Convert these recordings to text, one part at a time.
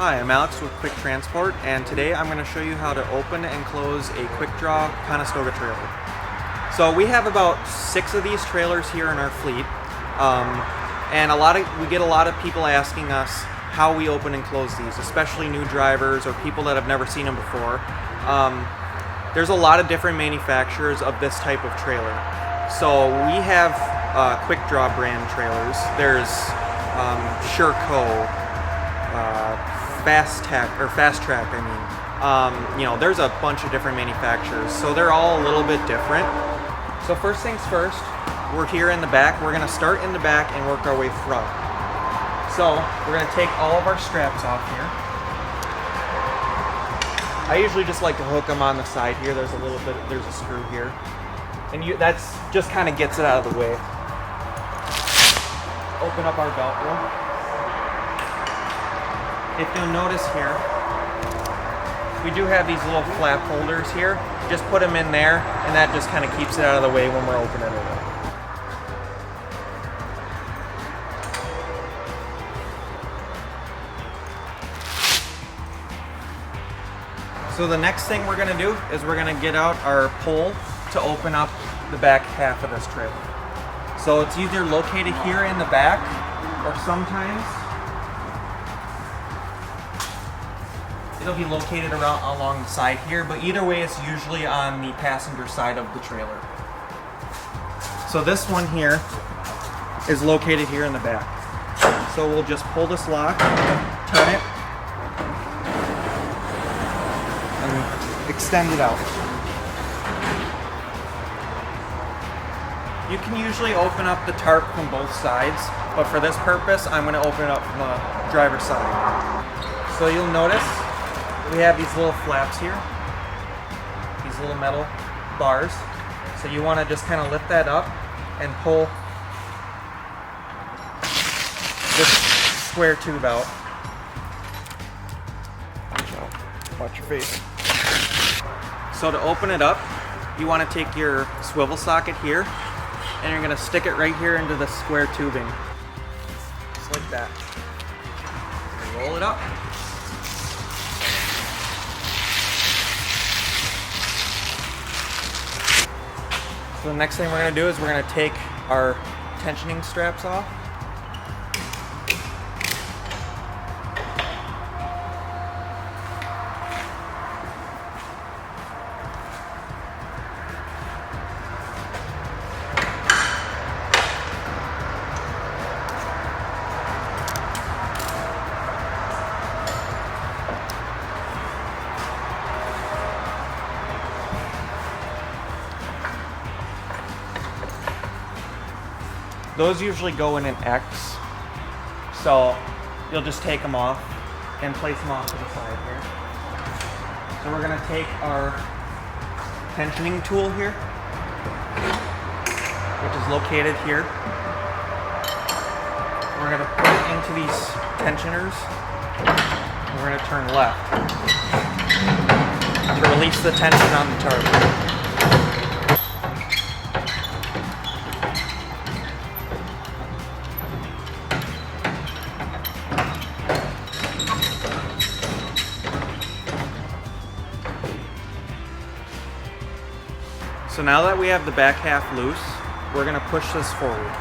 Hi, I'm Alex with Quick Transport, and today I'm going to show you how to open and close a quick draw Conestoga trailer. So we have about 6 of these trailers here in our fleet, and we get a lot of people asking us how we open and close these, especially new drivers or people that have never seen them before. There's a lot of different manufacturers of this type of trailer. So we have quick draw brand trailers. There's Sherco, Fast Track, there's a bunch of different manufacturers, so they're all a little bit different. So first things first, we're here in the back. We're going to start in the back and work our way front. So we're going to take all of our straps off here. I usually just like to hook them on the side here. There's a screw here, and that's just kind of gets it out of the way. Open up our belt rope. If you'll notice here, we do have these little flap holders here. Just put them in there, and that just kind of keeps it out of the way when we're opening it up. So the next thing we're going to do is we're going to get out our pole to open up the back half of this trailer. So it's either located here in the back, or sometimes it'll be located along the side here, but either way it's usually on the passenger side of the trailer. So this one here is located here in the back. So we'll just pull this lock, turn it, and extend it out. You can usually open up the tarp from both sides, but for this purpose I'm going to open it up from the driver's side. So you'll notice we have these little flaps here, these little metal bars. So you want to just kind of lift that up and pull this square tube out. Watch your face. So to open it up, you want to take your swivel socket here, and you're going to stick it right here into the square tubing. Just like that. And roll it up. So the next thing we're going to do is we're going to take our tensioning straps off. Those usually go in an X, so you'll just take them off and place them off to the side here. So we're going to take our tensioning tool here, which is located here. We're going to put it into these tensioners, and we're going to turn left to release the tension on the tarp. So now that we have the back half loose, we're going to push this forward.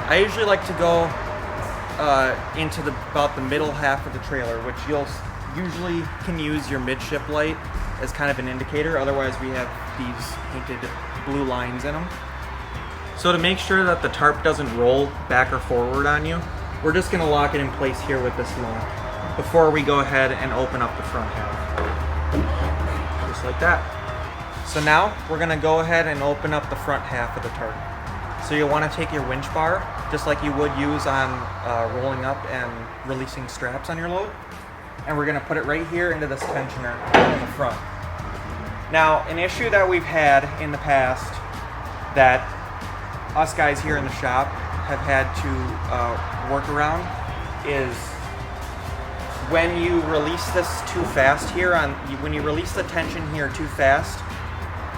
I usually like to go into about the middle half of the trailer, which you'll usually can use your midship light as kind of an indicator. Otherwise we have these painted blue lines in them. So to make sure that the tarp doesn't roll back or forward on you, we're just going to lock it in place here with this lock before we go ahead and open up the front half. Just like that. So now we're going to go ahead and open up the front half of the tarp. So you'll want to take your winch bar, just like you would use on rolling up and releasing straps on your load, and we're going to put it right here into this tensioner in the front. Now, an issue that we've had in the past that us guys here in the shop have had to work around is when you release this too fast here, when you release the tension here too fast,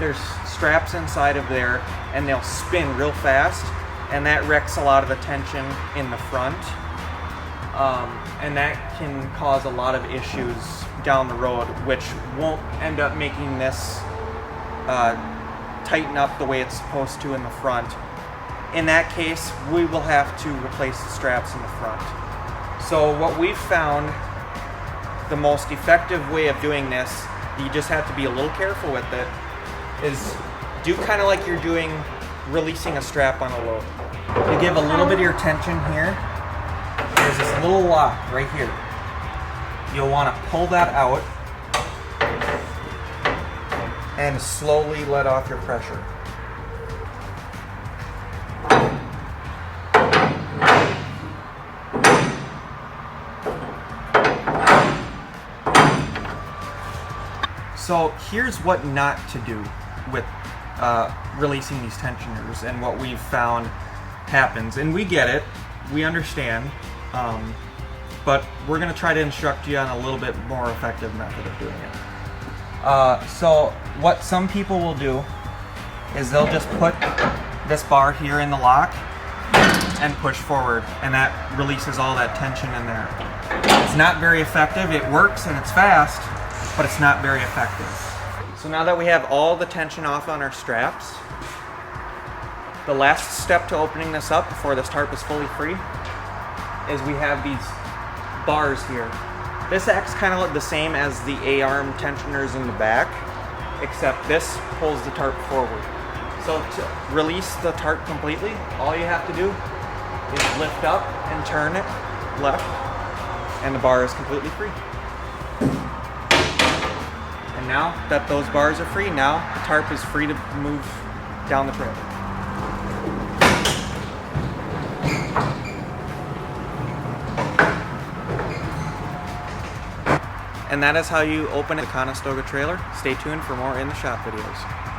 there's straps inside of there, and they'll spin real fast, and that wrecks a lot of the tension in the front. And that can cause a lot of issues down the road, which won't end up making this tighten up the way it's supposed to in the front. In that case, we will have to replace the straps in the front. So what we've found, the most effective way of doing this, you just have to be a little careful with it, is do kind of like you're doing releasing a strap on a load. You give a little bit of your tension here. There's this little lock right here. You'll want to pull that out and slowly let off your pressure. So here's what not to do with releasing these tensioners, and what we've found happens. And we get it, we understand, but we're going to try to instruct you on a little bit more effective method of doing it. So what some people will do is they'll just put this bar here in the lock and push forward, and that releases all that tension in there. It's not very effective. It works and it's fast, but it's not very effective. So now that we have all the tension off on our straps, the last step to opening this up before this tarp is fully free is we have these bars here. This acts kind of like the same as the A-arm tensioners in the back, except this pulls the tarp forward. So to release the tarp completely, all you have to do is lift up and turn it left, and the bar is completely free. And now that those bars are free, now the tarp is free to move down the trailer. And that is how you open a Conestoga trailer. Stay tuned for more in the shop videos.